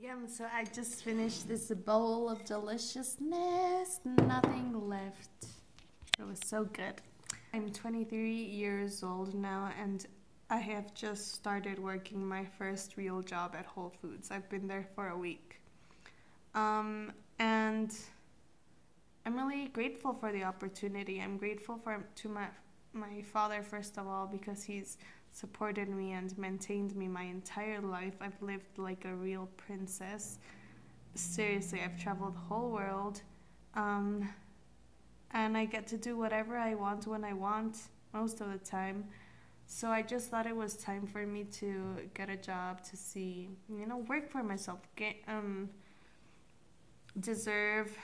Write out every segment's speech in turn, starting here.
Yum, so I just finished this bowl of deliciousness. Nothing left. It was so good. I'm 23 years old now and I have just started working my first real job at Whole Foods. I've been there for a week. And I'm really grateful for the opportunity. I'm grateful to my father first of all because he's supported me and maintained me my entire life. I've lived like a real princess. Seriously, I've traveled the whole world. And I get to do whatever I want when I want most of the time. So I just thought it was time for me to get a job to see, work for myself, deserve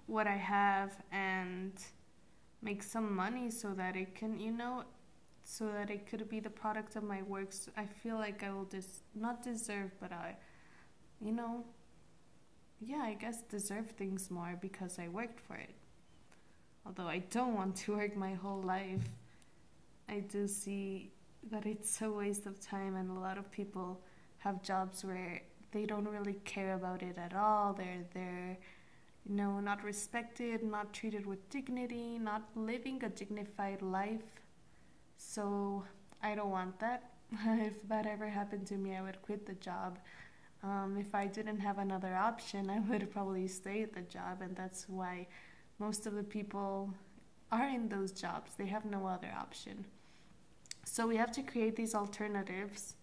what I have and make some money so that it can, so that it could be the product of my work. So I feel like I will not deserve, but you know, I guess deserve things more because I worked for it. Although I don't want to work my whole life, I do see that it's a waste of time, and a lot of people have jobs where they don't really care about it at all. They're not respected, not treated with dignity, not living a dignified life. So I don't want that. If that ever happened to me, I would quit the job. If I didn't have another option, I would probably stay at the job, and that's why most of the people are in those jobs. They have no other option. So we have to create these alternatives,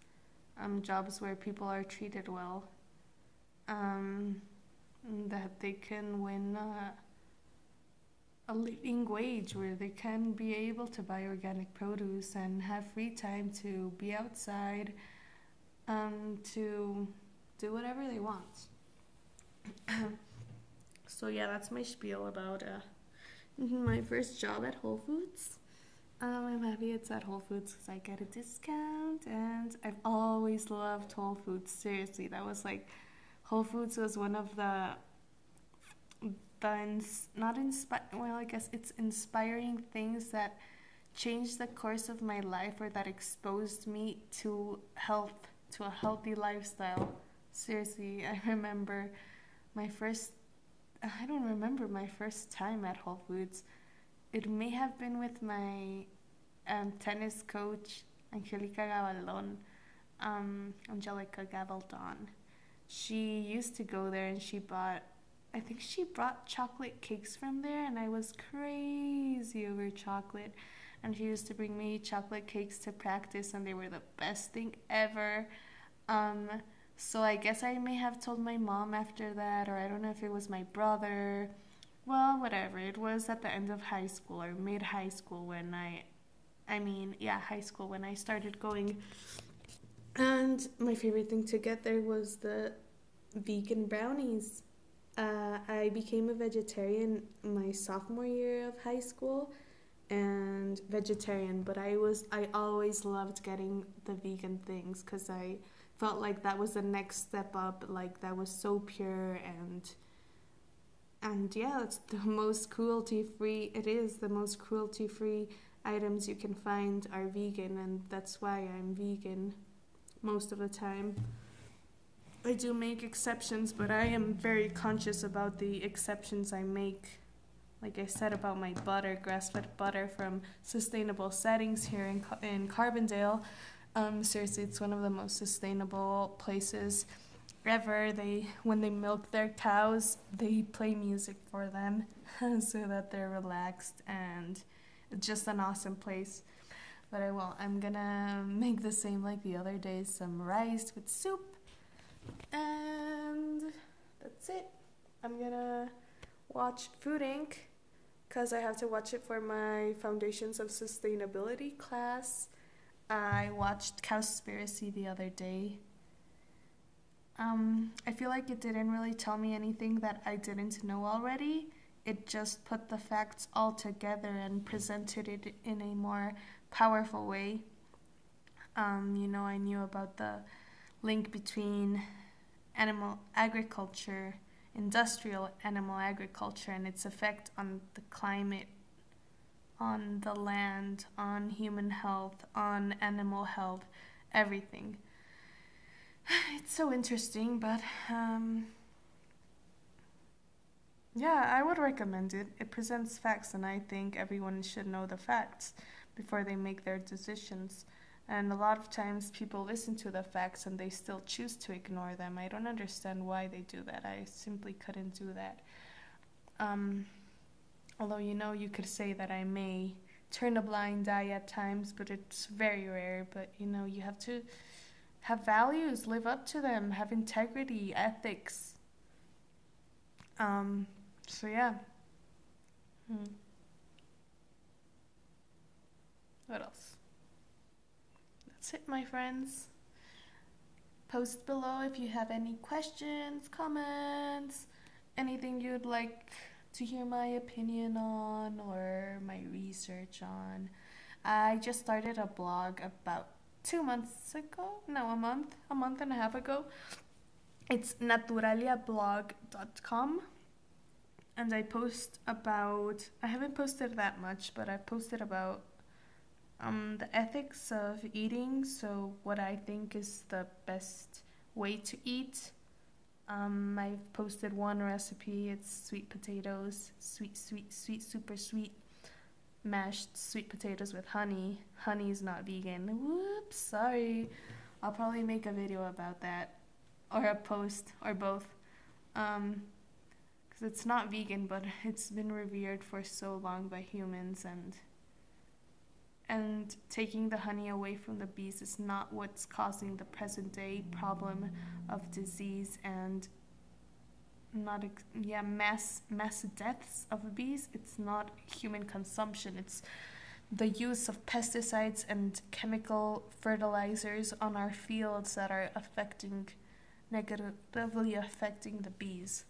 jobs where people are treated well, that they can win a living wage, where they can be able to buy organic produce and have free time to be outside, to do whatever they want. So yeah, that's my spiel about my first job at Whole Foods. I'm happy it's at Whole Foods because I get a discount, and I've always loved Whole Foods. Seriously, that was like, Whole Foods was one of I guess it's inspiring things that changed the course of my life, or that exposed me to health, to a healthy lifestyle. Seriously, I don't remember my first time at Whole Foods. It may have been with my tennis coach, Angelica Gabaldon. She used to go there, and I think she brought chocolate cakes from there, and I was crazy over chocolate. And she used to bring me chocolate cakes to practice, and they were the best thing ever. So I guess I may have told my mom after that, or I don't know if it was my brother. Well, whatever. It was at the end of high school or mid-high school high school when I started going. And my favorite thing to get there was the vegan brownies. I became a vegetarian my sophomore year of high school, and vegetarian, but I always loved getting the vegan things because I felt like that was the next step up. Like, that was so pure, and yeah, it's the most cruelty-free. It is the most cruelty-free items you can find are vegan, and that's why I'm vegan most of the time. I do make exceptions, but I am very conscious about the exceptions I make. Like I said about my butter, grass-fed butter from sustainable settings here in Carbondale. Seriously, it's one of the most sustainable places ever. When they milk their cows, they play music for them so that they're relaxed, and it's just an awesome place. But I'm gonna make the same like the other days, some rice with soup, and that's it. I'm gonna watch Food Inc. because I have to watch it for my Foundations of Sustainability class. I watched Cowspiracy the other day. I feel like it didn't really tell me anything that I didn't know already. It just put the facts all together and presented it in a more powerful way. I knew about the link between animal agriculture, industrial animal agriculture, and its effect on the climate, on the land, on human health, on animal health, everything. It's it's so interesting, but yeah, I would recommend it. It presents facts, and I think everyone should know the facts before they make their decisions. And a lot of times people listen to the facts and they still choose to ignore them. I don't understand why they do that. I simply couldn't do that. Although, you could say that I may turn a blind eye at times, but it's very rare. But, you have to have values, live up to them, have integrity, ethics. So yeah. What else? That's it, my friends. Post below if you have any questions, comments, anything you'd like to hear my opinion on or my research on. I just started a blog about 2 months ago. No, a month and a half ago. It's naturaliablog.com. And I post about, I haven't posted that much, but I posted about the ethics of eating. So what I think is the best way to eat. I've posted one recipe. It's sweet potatoes, sweet, super sweet, mashed sweet potatoes with honey. Honey is not vegan. Whoops, sorry. I'll probably make a video about that, or a post, or both. Because it's not vegan, but it's been revered for so long by humans, and taking the honey away from the bees is not what's causing the present day problem of disease and mass deaths of bees. It's not human consumption. It's the use of pesticides and chemical fertilizers on our fields that are negatively affecting the bees.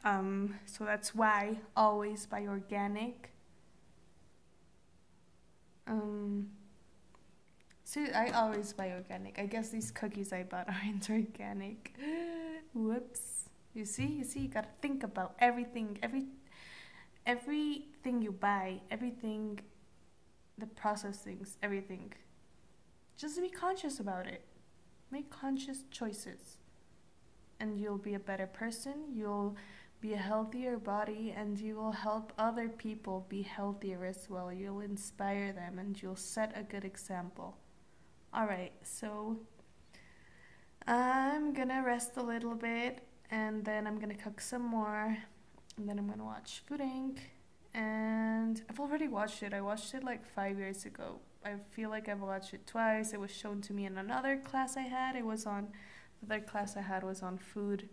So that's why always buy organic. See, I always buy organic. I guess these cookies I bought aren't organic. Whoops. You see, you gotta think about everything you buy, everything, the processed things, everything. Just be conscious about it. Make conscious choices. And you'll be a better person, you'll be a healthier body, and you will help other people be healthier as well. You'll inspire them and you'll set a good example. Alright, so I'm gonna rest a little bit, and then I'm gonna cook some more, and then I'm gonna watch Food Inc. And I've already watched it. I watched it like 5 years ago. I feel like I've watched it twice. It was shown to me in another class I had. The other class I had was on food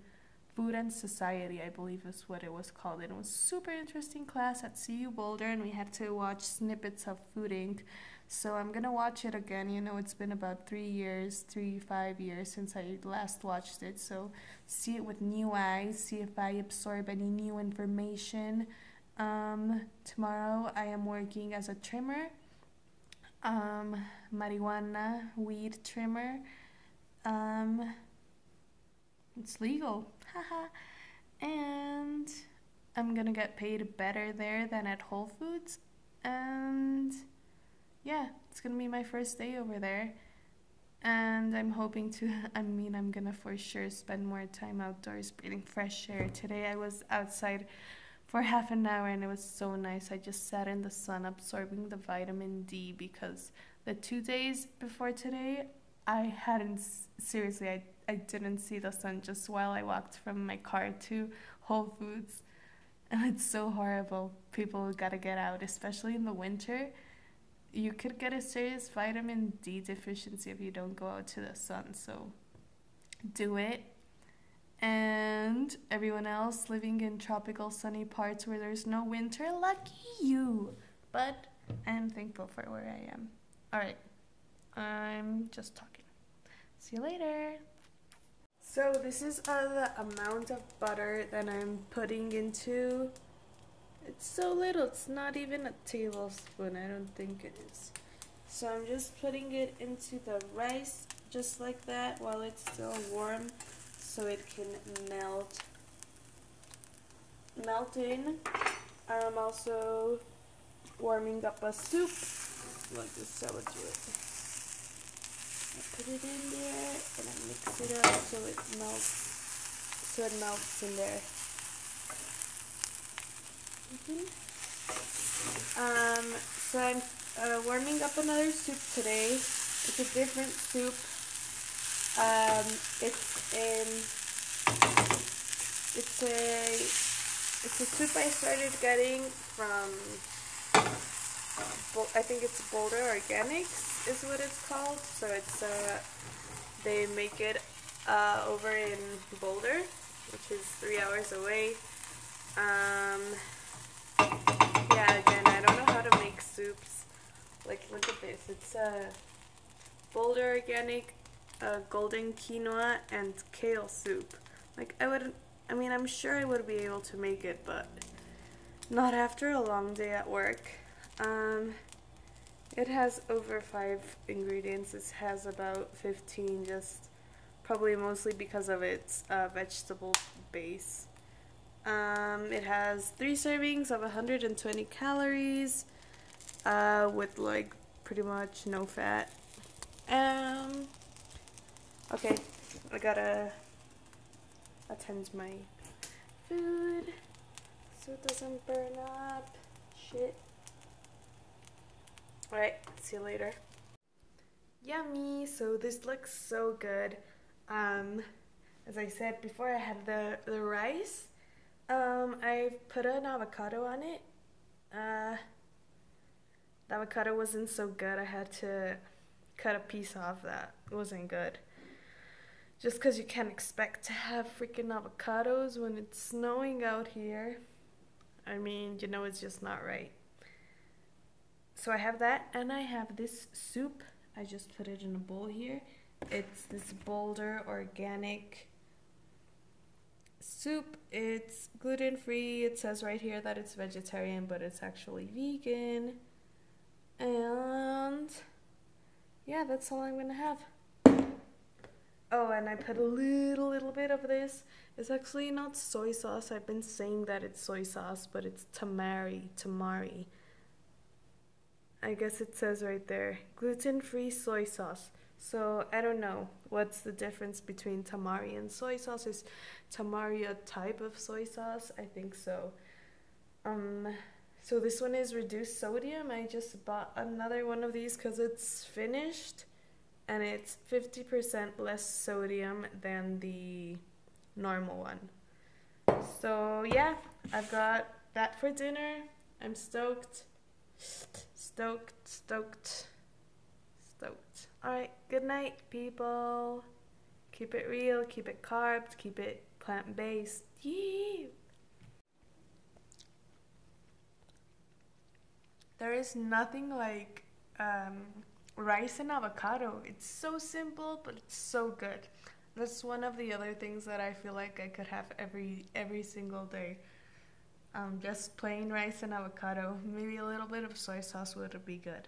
and society, I believe is what it was called. It was a super interesting class at CU Boulder, and we had to watch snippets of Food Inc. So I'm gonna watch it again. It's been about 5 years since I last watched it. So see it with new eyes, see if I absorb any new information. Tomorrow I am working as a trimmer, marijuana weed trimmer. It's legal, haha. And I'm gonna get paid better there than at Whole Foods. And yeah, it's gonna be my first day over there. And I'm hoping I'm gonna for sure spend more time outdoors breathing fresh air. Today I was outside for half an hour and it was so nice. I just sat in the sun absorbing the vitamin D, because the 2 days before today I didn't see the sun just while I walked from my car to Whole Foods. And it's so horrible. People gotta get out, especially in the winter. You could get a serious vitamin D deficiency if you don't go out to the sun, so do it. And everyone else living in tropical sunny parts where there's no winter, lucky you. But I'm thankful for where I am. Alright, I'm just talking. See you later. So this is the amount of butter that I'm putting into. It's so little, it's not even a tablespoon, I don't think it is. So I'm just putting it into the rice just like that while it's still warm, so it can melt in. I'm also warming up a soup, like this. I would do it. I put it in there and I mix it so it melts in there. So I'm warming up another soup today. It's a different soup. It's a soup I started getting from, I think it's Boulder Organics is what it's called. So it's they make it over in Boulder, which is 3 hours away. Yeah, again, I don't know how to make soups. Like, look at this. It's Boulder Organic golden quinoa and kale soup. Like, I'm sure I would be able to make it, but not after a long day at work. It has over 5 ingredients. It has about 15, just probably mostly because of its vegetable base. It has 3 servings of 120 calories, with like pretty much no fat. Okay, I gotta attend my food so it doesn't burn up. Shit. Alright, see you later. Yummy! So this looks so good. As I said before, I had the rice. I put an avocado on it. The avocado wasn't so good. I had to cut a piece off that wasn't good. Just because you can't expect to have freaking avocados when it's snowing out here. I mean, you know, it's just not right. So I have that, and I have this soup. I just put it in a bowl here. It's this Boulder Organic soup. It's gluten-free. It says right here that it's vegetarian, but it's actually vegan. And yeah, that's all I'm gonna have. Oh, and I put a little bit of this. It's actually not soy sauce. I've been saying that it's soy sauce, but it's Tamari. I guess it says right there, gluten-free soy sauce. So I don't know what's the difference between Tamari and soy sauce. Is Tamari a type of soy sauce? I think so. So this one is reduced sodium. I just bought another one of these because it's finished, and it's 50% less sodium than the normal one. So yeah, I've got that for dinner. I'm stoked. Alright, good night, people. Keep it real, keep it carbs, keep it plant-based. Yee! There is nothing like rice and avocado. It's so simple, but it's so good. That's one of the other things that I feel like I could have every single day. Just plain rice and avocado. Maybe a little bit of soy sauce would be good.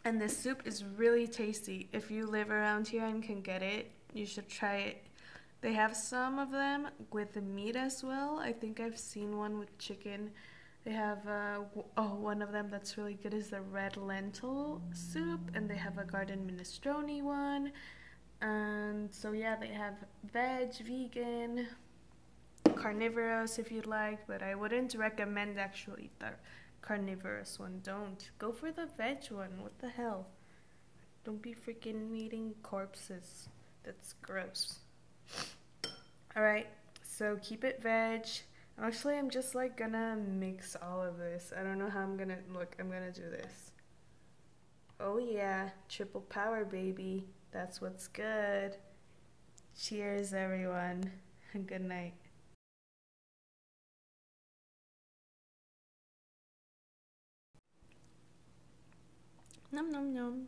And this soup is really tasty. If you live around here and can get it, you should try it. They have some of them with the meat as well. I think I've seen one with chicken. They have, one of them that's really good is the red lentil soup, and they have a garden minestrone one. And so yeah, they have veg, vegan, carnivorous if you'd like, but I wouldn't recommend actually the carnivorous one. Don't go for the veg one. What the hell? Don't be freaking eating corpses. That's gross. Alright, so keep it veg. Actually, I'm just like gonna mix all of this. I don't know how I'm gonna do this. Oh yeah, triple power, baby. That's what's good. Cheers, everyone. Good night. Nom nom nom.